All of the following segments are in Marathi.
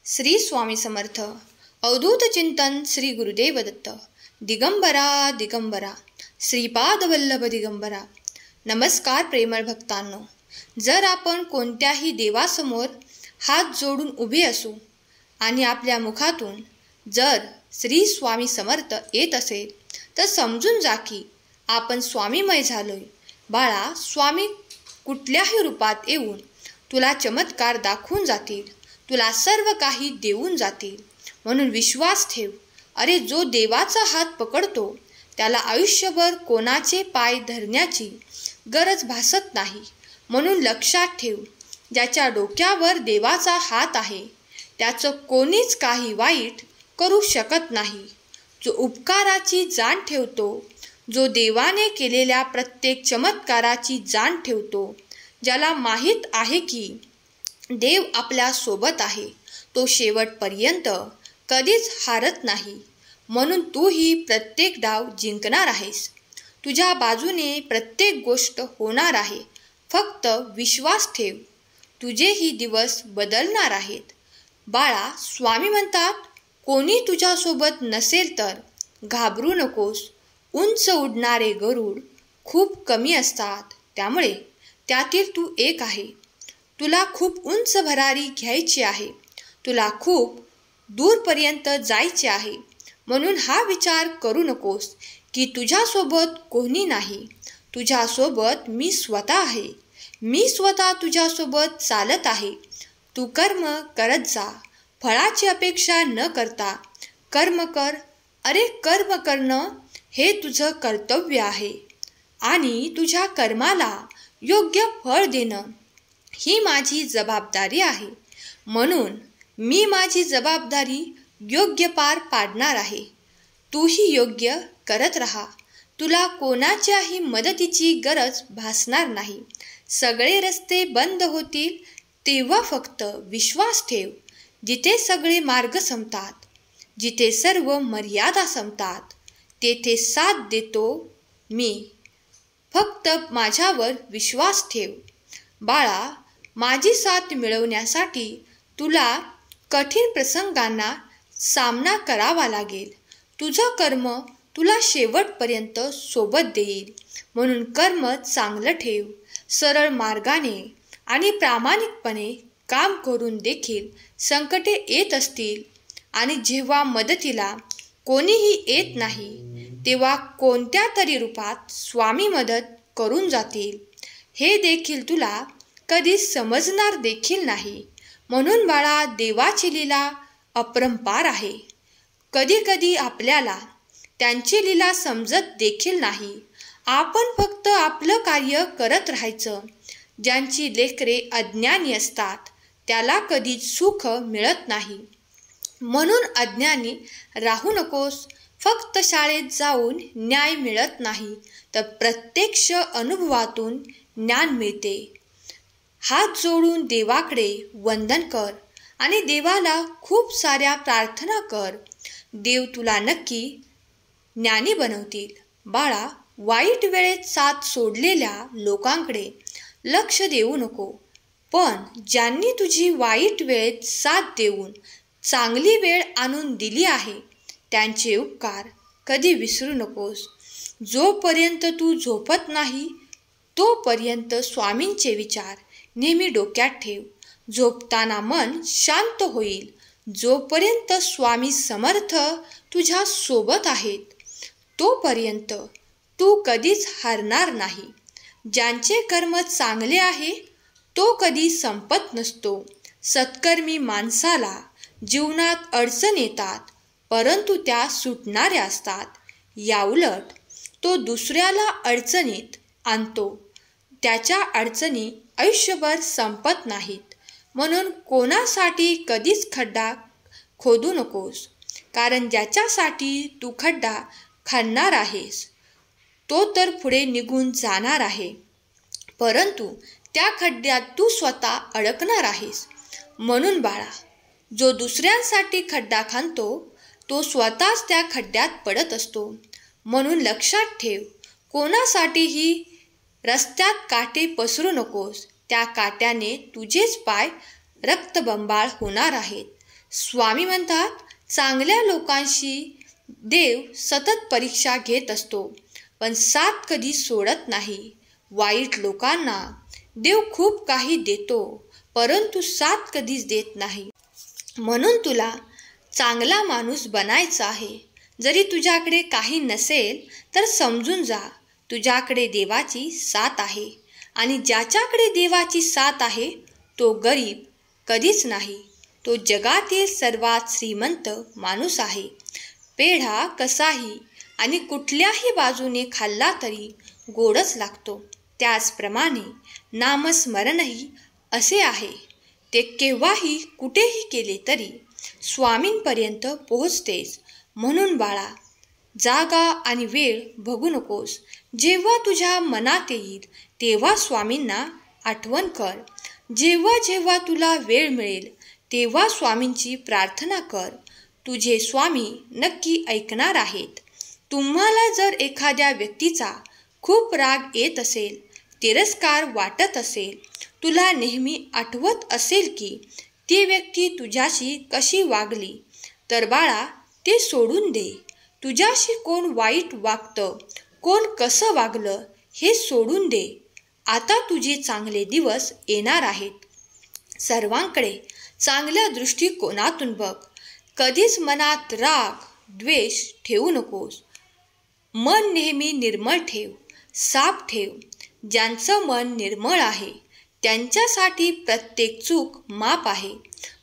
श्री स्वामी समर्थ. अवधूत चिंतन श्री गुरुदेव दत्त. दिगंबरा दिगंबरा श्रीपाद वल्लभ दिगंबरा. नमस्कार प्रेमळ भक्तांनो. जर आपण कोणत्याही देवासमोर हात जोडून उभे असू आणि आपल्या मुखातून जर श्री स्वामी समर्थ येत असेल तर समजून जा की आपण स्वामीमय झालोय. बाळा, स्वामी कुठल्याही रूपात येऊन तुला चमत्कार दाखवून जातील, तुला सर्व काही देऊन जातील. म्हणून विश्वास ठेव. अरे, जो देवाचा हात पकडतो त्याला आयुष्यभर कोणाचे पाय धरण्याची गरज भासत नाही. म्हणून लक्षात ठेव, ज्याच्या डोक्यावर देवाचा हात आहे त्याचं कोणीच काही वाईट करू शकत नाही. जो उपकाराची जाण ठेवतो, जो देवाने केलेल्या प्रत्येक चमत्काराची जाण ठेवतो, ज्याला माहीत आहे की देव आपल्या सोबत आहे, तो शेवटपर्यंत कधीच हारत नाही. म्हणून तूही प्रत्येक डाव जिंकणार आहेस. तुझ्या बाजूने प्रत्येक गोष्ट होणार आहे. फक्त विश्वास ठेव. तुझेही दिवस बदलणार आहेत. बाळा, स्वामी म्हणतात, कोणी तुझ्यासोबत नसेल तर घाबरू नकोस. उंच उडणारे गरुड खूप कमी असतात, त्यामुळे त्यातील तू एक आहे. तुला खूप उंच भरारी घ्यायची आहे. तुला खूप दूरपर्यंत जायचे आहे. म्हणून हा विचार करू नकोस की तुझ्यासोबत कोणी नाही. तुझ्यासोबत मी स्वतः आहे. मी स्वतः तुझ्यासोबत चालत आहे. तू कर्म करत जा, फळाची अपेक्षा न करता कर्म कर. अरे, कर्म करणं हे तुझं कर्तव्य आहे आणि तुझ्या कर्माला योग्य फळ देणं ही माझी जबाबदारी आहे. म्हणून मी माझी जबाबदारी योग्य पार पाडणार आहे. तूही योग्य करत राहा. तुला कोणाच्याही मदतीची गरज भासणार नाही. सगळे रस्ते बंद होतील तेव्हा फक्त विश्वास ठेव. जिथे सगळे मार्ग संपतात, जिथे सर्व मर्यादा संपतात, तेथे साथ देतो मी. फक्त माझ्यावर विश्वास ठेव. बाळा, माझी साथ मिळवण्यासाठी तुला कठीण प्रसंगांना सामना करावा लागेल. तुझं कर्म तुला शेवटपर्यंत सोबत देईल. म्हणून कर्म चांगलं ठेव. सरळ मार्गाने आणि प्रामाणिकपणे काम करून देखील संकटे येत असतील आणि जेव्हा मदतीला कोणीही येत नाही तेव्हा कोणत्या तरी रूपात स्वामी मदत करून जातील, हे देखील तुला कधी समजणार देखील नाही. म्हणून बाळा, देवाची लीला अपरंपार आहे. कधी कधी आपल्याला त्यांची लीला समजत देखील नाही. आपण फक्त आपलं कार्य करत राहायचं. ज्यांची लेकरे अज्ञानी असतात त्याला कधीच सुख मिळत नाही. म्हणून अज्ञानी राहू नकोस. फक्त शाळेत जाऊन न्याय मिळत नाही तर प्रत्यक्ष अनुभवातून ज्ञान मिळते. हात जोडून देवाकडे वंदन कर आणि देवाला खूप साऱ्या प्रार्थना कर. देव तुला नक्की ज्ञानी बनवतील. बाळा, वाईट वेळेत साथ सोडलेल्या लोकांकडे लक्ष देऊ नको. पण ज्यांनी तुझी वाईट वेळेत साथ देऊन चांगली वेळ आणून दिली आहे त्यांचे उपकार कधी विसरू नकोस. जोपर्यंत तू झोपत नाही तोपर्यंत स्वामींचे विचार नेहमी डोक्यात ठेव. झोपताना मन शांत होईल. जोपर्यंत स्वामी समर्थ तुझ्या सोबत आहेत तोपर्यंत तू कधीच हारणार नाही. ज्यांचे कर्म चांगले आहे तो कधी संपत नसतो. सत्कर्मी माणसाला जीवनात अडचण येतात परंतु त्या सुटणाऱ्या असतात. याउलट तो दुसऱ्याला अडचणीत आणतो. त्याच्या अडचणी आयुष्यभर संपत नाहीत. म्हणून कोणासाठी कधीच खड्डा खोदू नकोस. कारण ज्याच्यासाठी तू खड्डा खणणार आहेस तो तर पुढे निघून जाणार आहे, परंतु त्या खड्ड्यात तू स्वतः अडकणार आहेस. म्हणून बाळा, जो दुसऱ्यांसाठी खड्डा खणतो तो स्वतःच त्या खड्ड्यात पडत असतो. म्हणून लक्षात ठेव, कोणासाठीही रस्त्यात काटे पसरू नकोस. त्या काट्याने तुझेच पाय रक्तबंबाळ होणार आहेत. स्वामी म्हणतात, चांगल्या लोकांशी देव सतत परीक्षा घेत असतो, पण साथ कधी सोडत नाही. वाईट लोकांना देव खूप काही देतो, परंतु साथ कधीच देत नाही. म्हणून तुला चांगला माणूस बनायचा आहे. जरी तुझ्याकडे काही नसेल तर समजून जा, तुझ्याकडे देवाची साथ आहे. आणि ज्याच्याकडे देवाची साथ आहे तो गरीब कधीच नाही. तो जगातील सर्वात श्रीमंत माणूस आहे. पेढा कसाही आणि कुठल्याही बाजूने खाल्ला तरी गोडच लागतो. त्याचप्रमाणे नामस्मरणही असे आहे. ते केव्हाही कुठेही केले तरी स्वामींपर्यंत पोहोचतेच. म्हणून बाळा, जागा आणि वेळ बघू नकोस. जेव्हा तुझ्या मनात येईल तेव्हा स्वामींना आठवण कर. जेव्हा जेव्हा तुला वेळ मिळेल तेव्हा स्वामींची प्रार्थना कर. तुझे स्वामी नक्की ऐकणार आहेत. तुम्हाला जर एखाद्या व्यक्तीचा खूप राग येत असेल, तिरस्कार वाटत असेल, तुला नेहमी आठवत असेल की ती व्यक्ती तुझ्याशी कशी वागली, तर बाळा ते सोडून दे. तुझ्याशी कोण वाईट वागतं, कोण कसं वागलं हे सोडून दे. आता तुझे चांगले दिवस येणार आहेत. सर्वांकडे चांगल्या दृष्टिकोनातून बघ. कधीच मनात राग, द्वेष ठेवू नकोस. मन नेहमी निर्मळ ठेव, साफ ठेव. ज्यांचं मन निर्मळ आहे त्यांच्यासाठी प्रत्येक चूक माफ आहे.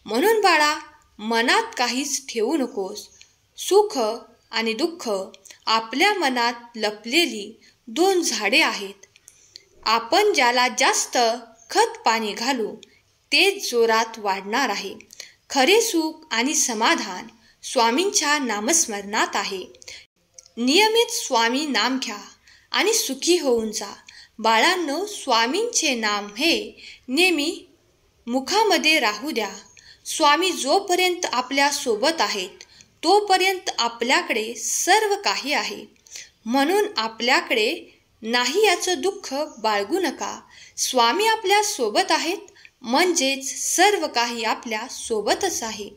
म्हणून बाळा, मनात काहीच ठेवू नकोस. सुख आणि दुःख आपल्या मनात लपलेली दोन झाडे आहेत. आपण ज्याला जास्त खत पाणी घालू तेच जोरात वाढणार आहे. खरे सुख आणि समाधान स्वामींच्या नामस्मरणात आहे. नियमित स्वामी नाम घ्या आणि सुखी होऊन जा. बाळांनो, स्वामींचे नाम हे नेहमी मुखामध्ये राहू द्या. स्वामी जोपर्यंत आपल्या सोबत आहेत तोपर्यंत आपल्याकडे सर्व काही आहे. म्हणून आपल्याकडे नाही याचं दुःख बाळगू नका. स्वामी आपल्या सोबत आहेत म्हणजेच सर्व काही आपल्या सोबतच आहे.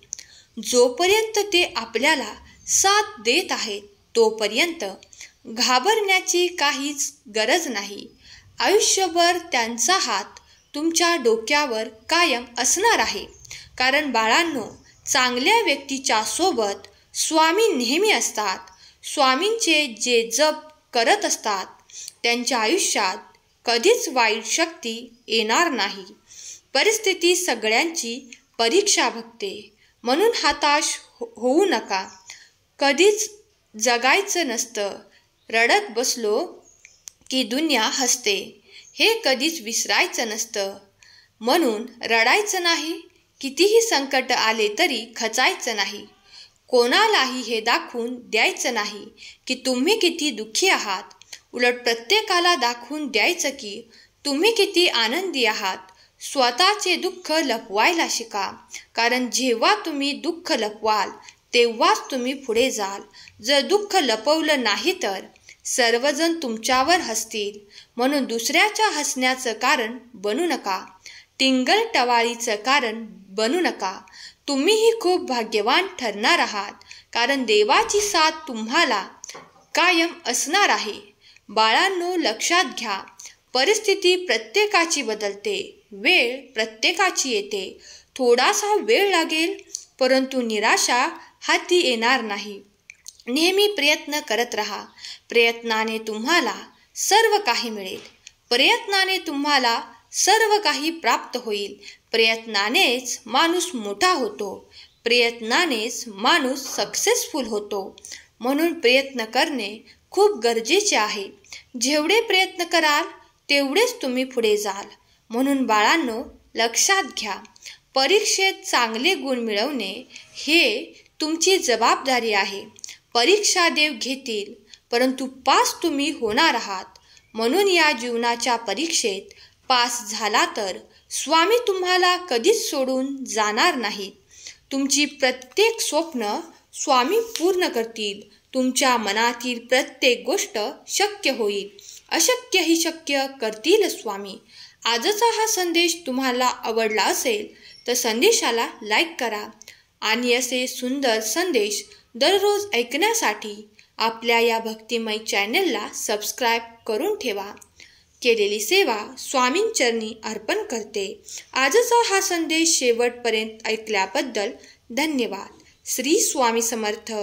जोपर्यंत ते आपल्याला साथ देत आहेत तोपर्यंत घाबरण्याची काहीच गरज नाही. आयुष्यभर त्यांचा हात तुमच्या डोक्यावर कायम असणार आहे. कारण बाळांनो, चांगल्या व्यक्तीच्या सोबत स्वामी नेहमी असतात. स्वामींचे जे जप करत असतात त्यांच्या आयुष्यात कधीच वाईट शक्ती येणार नाही. परिस्थिती सगळ्यांची परीक्षा बघते, म्हणून हताश होऊ नका. कधीच जगायचं नसतं. रडत बसलो की दुनिया हसते हे कधीच विसरायचं नसतं. म्हणून रडायचं नाही. कितीही संकट आले तरी खचायचं नाही. कोणालाही हे दाखवून द्यायचं नाही की तुम्ही किती दुःखी आहात. उलट प्रत्येकाला दाखवून द्यायचं की तुम्ही किती आनंदी आहात. स्वतःचे दुःख लपवायला शिका. कारण जेव्हा तुम्ही दुःख लपवाल तेव्हाच तुम्ही पुढे जाल. जर दुःख लपवलं नाही तर सर्वजण तुमच्यावर हसतील. म्हणून दुसऱ्याच्या हसण्याचं कारण बनू नका. टिंगल टवाळीचं कारण बनू नका. तुम्हीही खूप भाग्यवान ठरणार आहात. कारण देवाची साथ तुम्हाला कायम असणार आहे. बाळांनो, लक्षात घ्या, परिस्थिती प्रत्येकाची बदलते, वेळ प्रत्येकाची येते. थोडासा वेळ लागेल परंतु निराशा हाती येणार नाही. नेहमी प्रयत्न करत राहा. प्रयत्नाने तुम्हाला सर्व काही मिळेल. प्रयत्नाने तुम्हाला सर्व काही प्राप्त होईल. प्रयत्नानेच माणूस मोठा होतो. प्रयत्नानेच माणूस सक्सेसफुल होतो. म्हणून प्रयत्न करणे खूप गरजेचे आहे. जेवढे प्रयत्न कराल तेवढेच तुम्ही पुढे जाल. म्हणून बाळांनो, लक्षात घ्या, परीक्षेत चांगले गुण मिळवणे हे तुमची जबाबदारी आहे. परीक्षा देव घेतील परंतु पास तुम्ही होणार आहात. म्हणून या जीवनाच्या परीक्षेत पास झाला तर स्वामी तुम्हाला कधीच सोडून जाणार नाहीत. तुमची प्रत्येक स्वप्न स्वामी पूर्ण करतील. तुमच्या मनातील प्रत्येक गोष्ट शक्य होईल. अशक्य ही शक्य करतील स्वामी. आजचा हा संदेश तुम्हाला आवडला असेल तर संदेशाला लाईक करा आणि असे सुंदर संदेश दररोज ऐकण्यासाठी आपल्या या भक्तिमय चॅनलला सबस्क्राईब करून ठेवा. केलेली सेवा स्वामींचरणी अर्पण करते. आजचा हा संदेश शेवटपर्यंत ऐकल्याबद्दल धन्यवाद. श्री स्वामी समर्थ.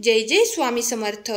जय जय स्वामी समर्थ.